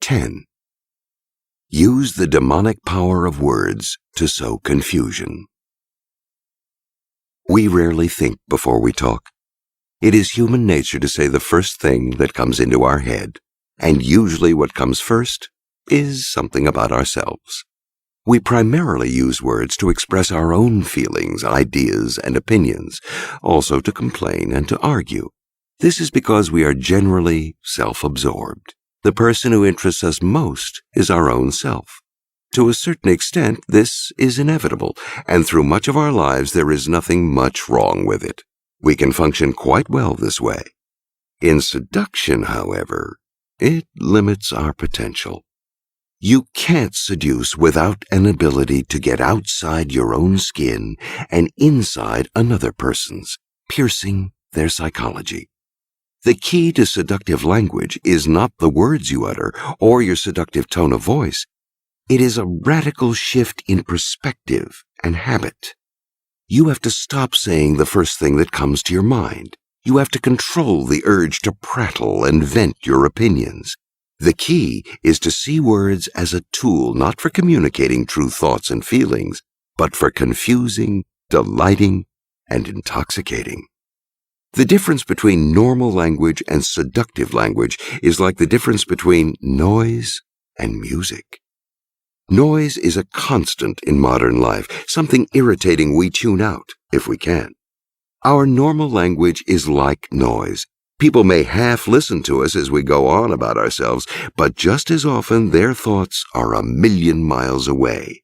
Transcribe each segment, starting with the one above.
10. Use the demonic power of words to sow confusion. We rarely think before we talk. It is human nature to say the first thing that comes into our head, and usually what comes first is something about ourselves. We primarily use words to express our own feelings, ideas, and opinions, also to complain and to argue. This is because we are generally self-absorbed. The person who interests us most is our own self. To a certain extent, this is inevitable, and through much of our lives there is nothing much wrong with it. We can function quite well this way. In seduction, however, it limits our potential. You can't seduce without an ability to get outside your own skin and inside another person's, piercing their psychology. The key to seductive language is not the words you utter or your seductive tone of voice. It is a radical shift in perspective and habit. You have to stop saying the first thing that comes to your mind. You have to control the urge to prattle and vent your opinions. The key is to see words as a tool not for communicating true thoughts and feelings, but for confusing, delighting, and intoxicating. The difference between normal language and seductive language is like the difference between noise and music. Noise is a constant in modern life, something irritating we tune out if we can. Our normal language is like noise. People may half listen to us as we go on about ourselves, but just as often their thoughts are a million miles away.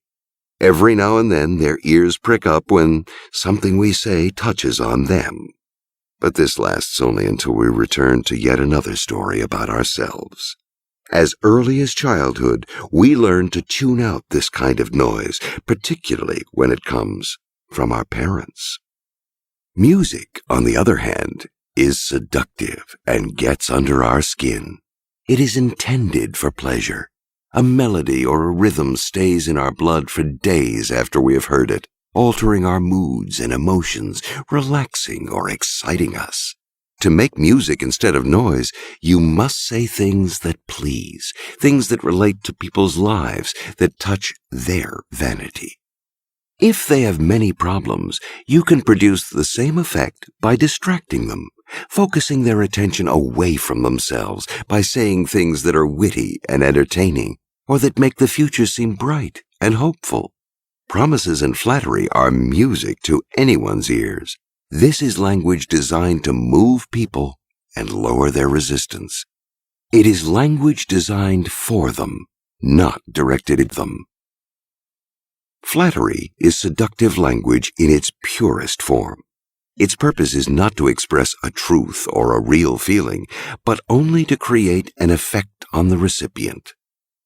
Every now and then their ears prick up when something we say touches on them. But this lasts only until we return to yet another story about ourselves. As early as childhood, we learn to tune out this kind of noise, particularly when it comes from our parents. Music, on the other hand, is seductive and gets under our skin. It is intended for pleasure. A melody or a rhythm stays in our blood for days after we have heard it, altering our moods and emotions, relaxing or exciting us. To make music instead of noise, you must say things that please, things that relate to people's lives, that touch their vanity. If they have many problems, you can produce the same effect by distracting them, focusing their attention away from themselves by saying things that are witty and entertaining, or that make the future seem bright and hopeful. Promises and flattery are music to anyone's ears. This is language designed to move people and lower their resistance. It is language designed for them, not directed at them. Flattery is seductive language in its purest form. Its purpose is not to express a truth or a real feeling, but only to create an effect on the recipient.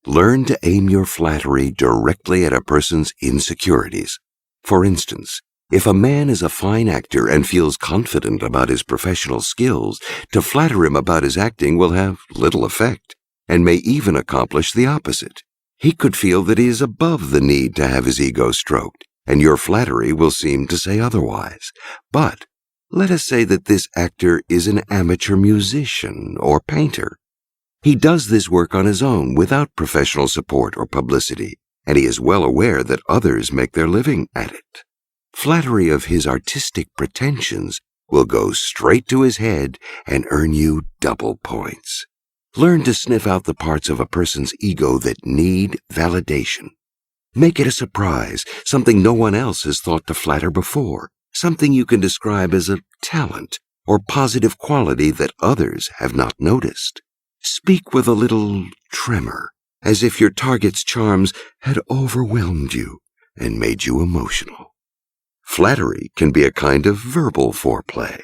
Learn to aim your flattery directly at a person's insecurities. For instance, if a man is a fine actor and feels confident about his professional skills, to flatter him about his acting will have little effect, and may even accomplish the opposite. He could feel that he is above the need to have his ego stroked, and your flattery will seem to say otherwise. But let us say that this actor is an amateur musician or painter. He does this work on his own without professional support or publicity, and he is well aware that others make their living at it. Flattery of his artistic pretensions will go straight to his head and earn you double points. Learn to sniff out the parts of a person's ego that need validation. Make it a surprise, something no one else has thought to flatter before, something you can describe as a talent or positive quality that others have not noticed. Speak with a little tremor, as if your target's charms had overwhelmed you and made you emotional. Flattery can be a kind of verbal foreplay.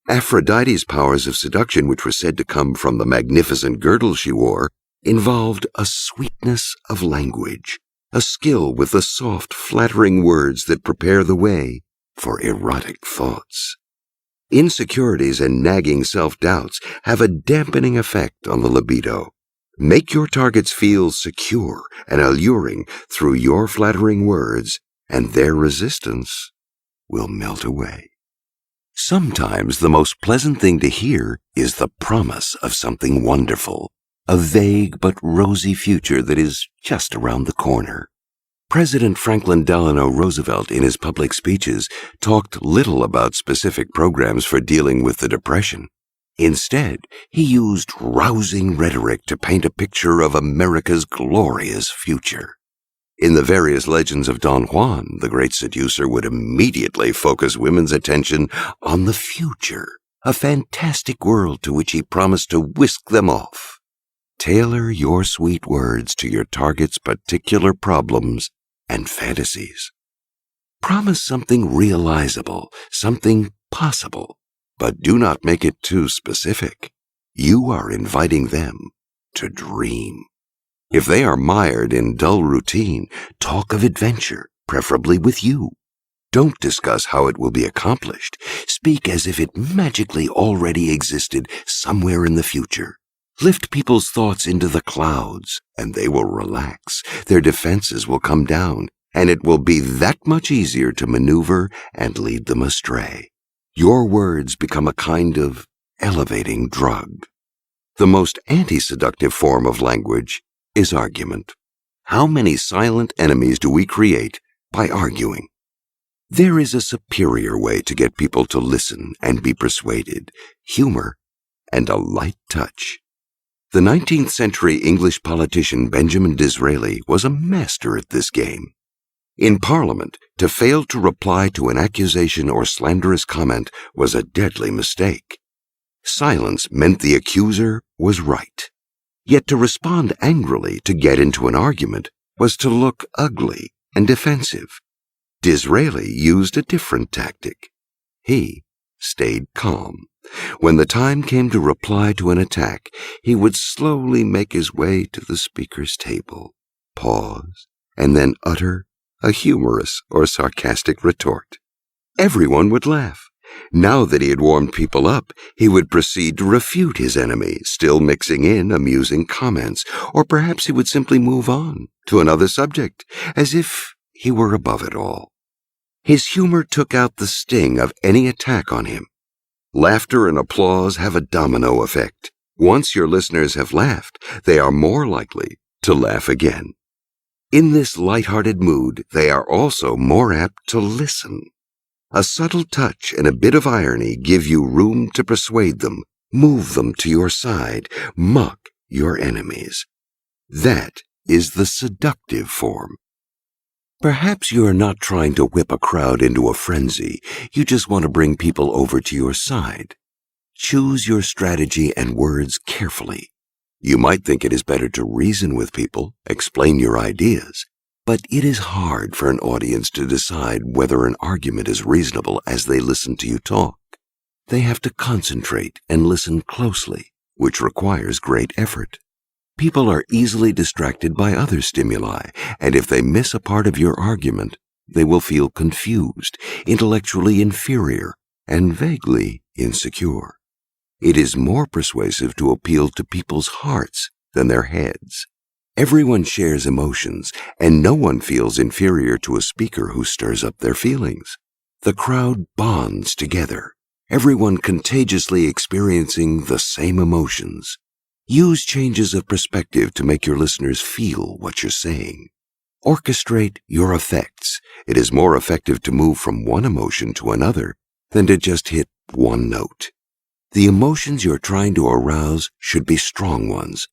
Aphrodite's powers of seduction, which were said to come from the magnificent girdle she wore, involved a sweetness of language, a skill with the soft, flattering words that prepare the way for erotic thoughts. Insecurities and nagging self-doubts have a dampening effect on the libido. Make your targets feel secure and alluring through your flattering words, and their resistance will melt away. Sometimes the most pleasant thing to hear is the promise of something wonderful. a vague but rosy future that is just around the corner. President Franklin Delano Roosevelt, in his public speeches, talked little about specific programs for dealing with the Depression. Instead, he used rousing rhetoric to paint a picture of America's glorious future. In the various legends of Don Juan, the great seducer would immediately focus women's attention on the future, a fantastic world to which he promised to whisk them off. Tailor your sweet words to your target's particular problems and fantasies. Promise something realizable, something possible, but do not make it too specific. You are inviting them to dream. If they are mired in dull routine, talk of adventure, preferably with you. Don't discuss how it will be accomplished. Speak as if it magically already existed somewhere in the future. Lift people's thoughts into the clouds, and they will relax. Their defenses will come down, and it will be that much easier to maneuver and lead them astray. Your words become a kind of elevating drug. The most anti-seductive form of language is argument. How many silent enemies do we create by arguing? There is a superior way to get people to listen and be persuaded: humor and a light touch. The 19th century English politician Benjamin Disraeli was a master at this game. In Parliament, to fail to reply to an accusation or slanderous comment was a deadly mistake. Silence meant the accuser was right. Yet to respond angrily to get into an argument was to look ugly and defensive. Disraeli used a different tactic. He stayed calm. When the time came to reply to an attack, he would slowly make his way to the speaker's table, pause, and then utter a humorous or sarcastic retort. Everyone would laugh. Now that he had warmed people up, he would proceed to refute his enemy, still mixing in amusing comments, or perhaps he would simply move on to another subject, as if he were above it all. His humor took out the sting of any attack on him. Laughter and applause have a domino effect. Once your listeners have laughed, they are more likely to laugh again. In this light-hearted mood, they are also more apt to listen. A subtle touch and a bit of irony give you room to persuade them, move them to your side, mock your enemies. That is the seductive form. Perhaps you are not trying to whip a crowd into a frenzy. You just want to bring people over to your side. Choose your strategy and words carefully. You might think it is better to reason with people, explain your ideas, but it is hard for an audience to decide whether an argument is reasonable as they listen to you talk. They have to concentrate and listen closely, which requires great effort. People are easily distracted by other stimuli, and if they miss a part of your argument, they will feel confused, intellectually inferior, and vaguely insecure. It is more persuasive to appeal to people's hearts than their heads. Everyone shares emotions, and no one feels inferior to a speaker who stirs up their feelings. The crowd bonds together, everyone contagiously experiencing the same emotions. Use changes of perspective to make your listeners feel what you're saying. Orchestrate your effects. It is more effective to move from one emotion to another than to just hit one note. The emotions you're trying to arouse should be strong ones.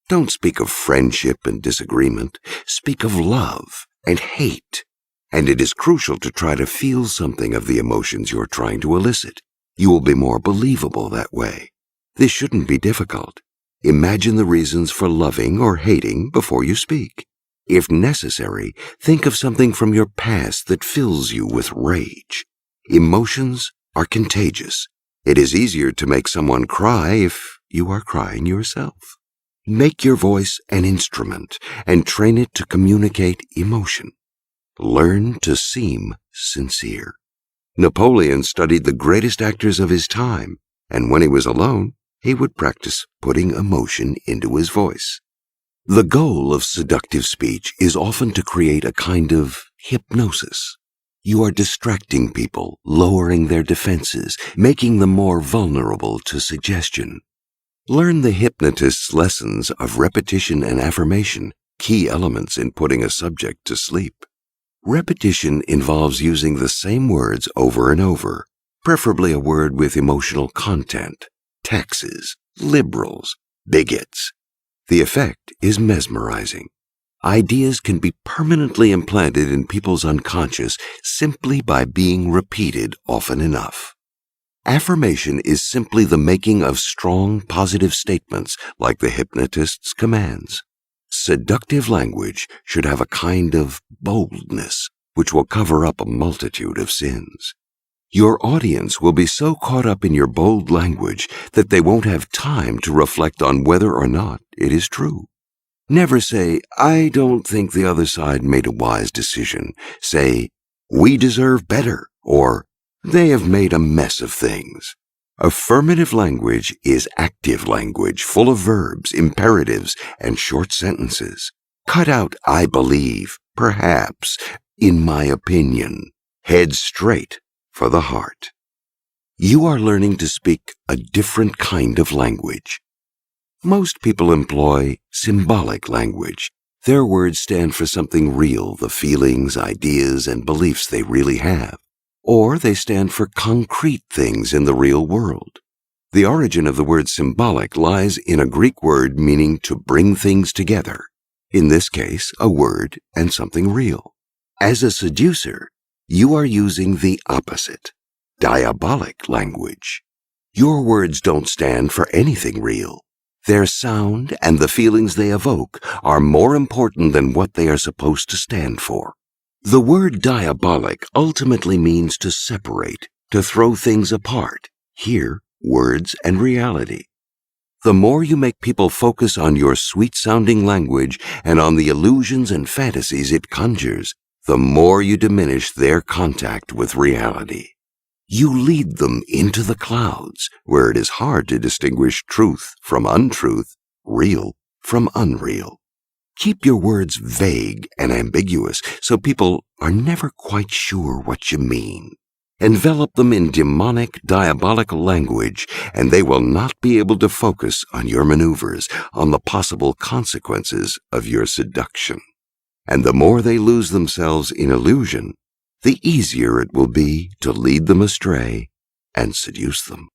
Don't speak of friendship and disagreement. Speak of love and hate. And it is crucial to try to feel something of the emotions you're trying to elicit. You will be more believable that way. This shouldn't be difficult. Imagine the reasons for loving or hating before you speak. If necessary, think of something from your past that fills you with rage. Emotions are contagious. It is easier to make someone cry if you are crying yourself. Make your voice an instrument and train it to communicate emotion. Learn to seem sincere. Napoleon studied the greatest actors of his time, and when he was alone, he would practice putting emotion into his voice. The goal of seductive speech is often to create a kind of hypnosis. You are distracting people, lowering their defenses, making them more vulnerable to suggestion. Learn the hypnotist's lessons of repetition and affirmation, key elements in putting a subject to sleep. Repetition involves using the same words over and over, preferably a word with emotional content, taxes, liberals, bigots. The effect is mesmerizing. Ideas can be permanently implanted in people's unconscious simply by being repeated often enough. Affirmation is simply the making of strong, positive statements like the hypnotist's commands. Seductive language should have a kind of boldness which will cover up a multitude of sins. Your audience will be so caught up in your bold language that they won't have time to reflect on whether or not it is true. Never say, "I don't think the other side made a wise decision." Say, "We deserve better," or "They have made a mess of things." Affirmative language is active language, full of verbs, imperatives, and short sentences. Cut out "I believe," "perhaps," "in my opinion." Head straight for the heart. You are learning to speak a different kind of language. Most people employ symbolic language. Their words stand for something real, the feelings, ideas, and beliefs they really have. Or they stand for concrete things in the real world. The origin of the word symbolic lies in a Greek word meaning to bring things together. In this case, a word and something real. As a seducer, you are using the opposite, diabolic language. Your words don't stand for anything real. Their sound and the feelings they evoke are more important than what they are supposed to stand for. The word diabolic ultimately means to separate, to throw things apart. Here, words and reality. The more you make people focus on your sweet-sounding language and on the illusions and fantasies it conjures, the more you diminish their contact with reality. You lead them into the clouds, where it is hard to distinguish truth from untruth, real from unreal. Keep your words vague and ambiguous so people are never quite sure what you mean. Envelop them in demonic, diabolical language, and they will not be able to focus on your maneuvers, on the possible consequences of your seduction. And the more they lose themselves in illusion, the easier it will be to lead them astray and seduce them.